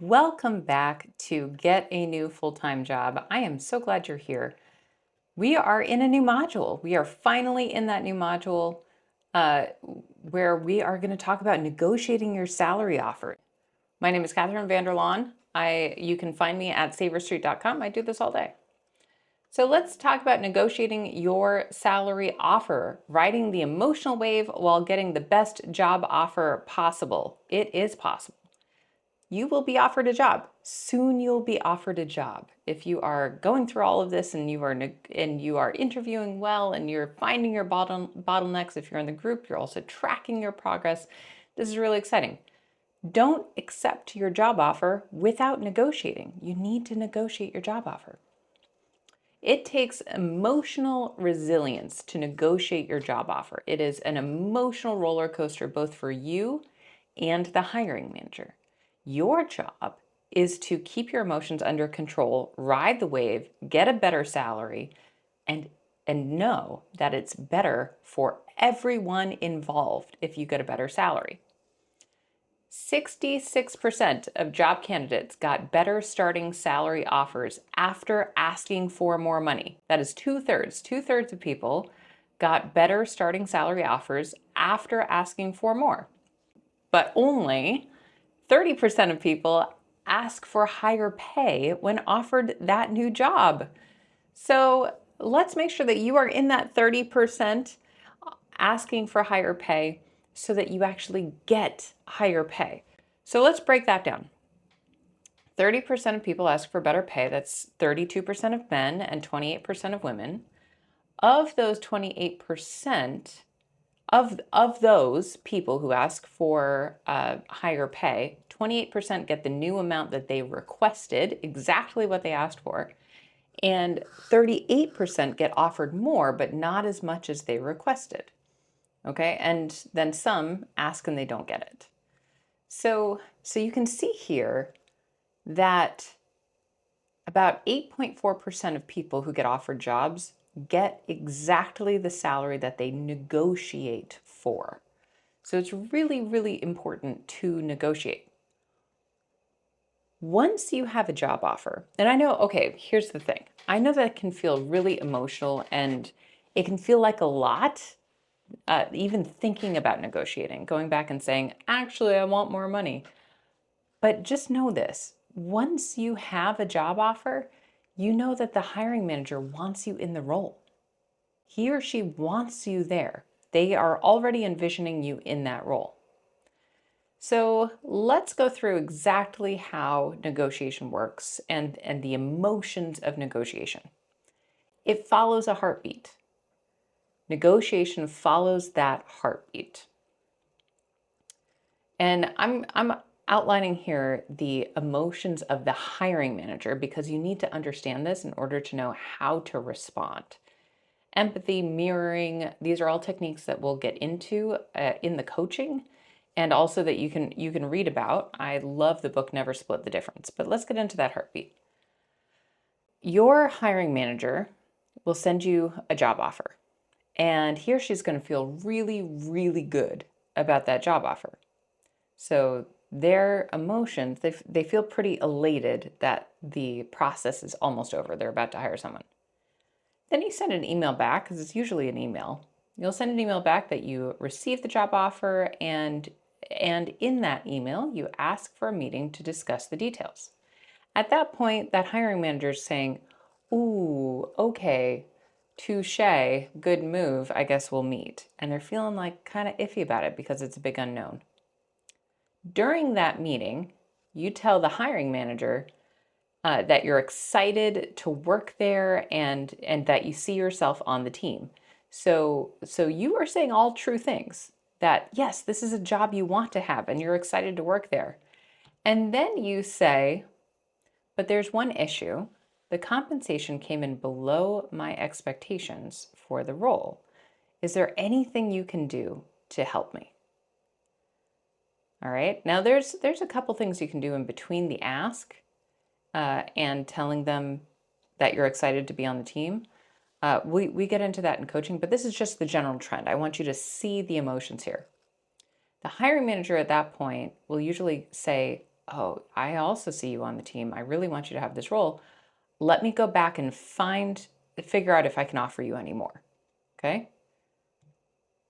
Welcome back to Get a New Full-Time Job. I am so glad you're here. We are in a new module. We are finally in that new module uh, where we are going to talk about negotiating your salary offer. My name is Catherine Vanderlaan. You can find me at saverstreet.com. I do this all day. So let's talk about negotiating your salary offer, riding the emotional wave while getting the best job offer possible. It is possible. You will be offered a job. Soon you'll be offered a job. If you are going through all of this and you are interviewing well and you're finding your bottlenecks, if you're in the group, you're also tracking your progress. This is really exciting. Don't accept your job offer without negotiating. You need to negotiate your job offer. It takes emotional resilience to negotiate your job offer. It is an emotional roller coaster both for you and the hiring manager. Your job is to keep your emotions under control, ride the wave, get a better salary, and know that it's better for everyone involved if you get a better salary. 66% of job candidates got better starting salary offers after asking for more money. That is two-thirds. Two-thirds of people got better starting salary offers after asking for more. But only 30% of people ask for higher pay when offered that new job. So let's make sure that you are in that 30% asking for higher pay so that you actually get higher pay. So let's break that down. 30% of people ask for better pay. That's 32% of men and 28% of women. Of those 28%, of those people who ask for higher pay, 28% get the new amount that they requested, exactly what they asked for, and 38% get offered more, but not as much as they requested. Okay, and then some ask and they don't get it. So you can see here that about 8.4% of people who get offered jobs get exactly the salary that they negotiate for. So it's really, really important to negotiate. Once you have a job offer, and I know, okay, here's the thing. I know that can feel really emotional and it can feel like a lot, even thinking about negotiating, going back and saying, actually, I want more money. But just know this, once you have a job offer, you know that the hiring manager wants you in the role. He or she wants you there. They are already envisioning you in that role. So let's go through exactly how negotiation works and the emotions of negotiation. It follows a heartbeat. Negotiation follows that heartbeat. And I'm outlining here the emotions of the hiring manager because you need to understand this in order to know how to respond. Empathy, mirroring, these are all techniques that we'll get into in the coaching and also that you can read about. I love the book Never Split the Difference, but let's get into that heartbeat. Your hiring manager will send you a job offer and he or she's going to feel really, really good about that job offer. So their emotions, they feel pretty elated that the process is almost over. They're about to hire someone. Then you send an email back, because it's usually an email. You'll send an email back that you received the job offer, and in that email, you ask for a meeting to discuss the details. At that point, that hiring manager is saying, ooh, okay, touche, good move, I guess we'll meet. And they're feeling like kind of iffy about it because it's a big unknown. During that meeting, you tell the hiring manager that you're excited to work there and that you see yourself on the team. So you are saying all true things, that yes, this is a job you want to have and you're excited to work there. And then you say, but there's one issue. The compensation came in below my expectations for the role. Is there anything you can do to help me? All right. Now there's a couple things you can do in between the ask and telling them that you're excited to be on the team. We get into that in coaching, but this is just the general trend. I want you to see the emotions here. The hiring manager at that point will usually say, oh, I also see you on the team. I really want you to have this role. Let me go back and figure out if I can offer you any more. Okay?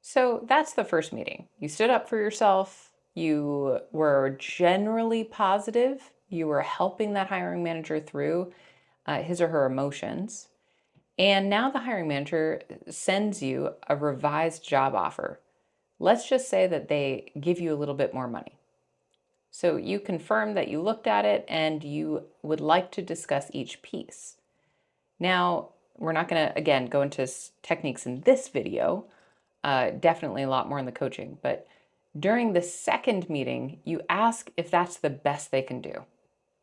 So that's the first meeting. You stood up for yourself. You were generally positive. You were helping that hiring manager through his or her emotions. And now the hiring manager sends you a revised job offer. Let's just say that they give you a little bit more money. So you confirm that you looked at it and you would like to discuss each piece. Now, we're not going to, again, go into techniques in this video, definitely a lot more in the coaching, but during the second meeting, you ask if that's the best they can do.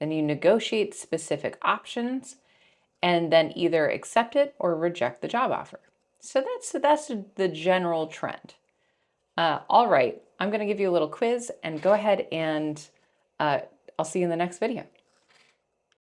Then you negotiate specific options and then either accept it or reject the job offer. So that's the general trend. All right, I'm going to give you a little quiz and go ahead and I'll see you in the next video.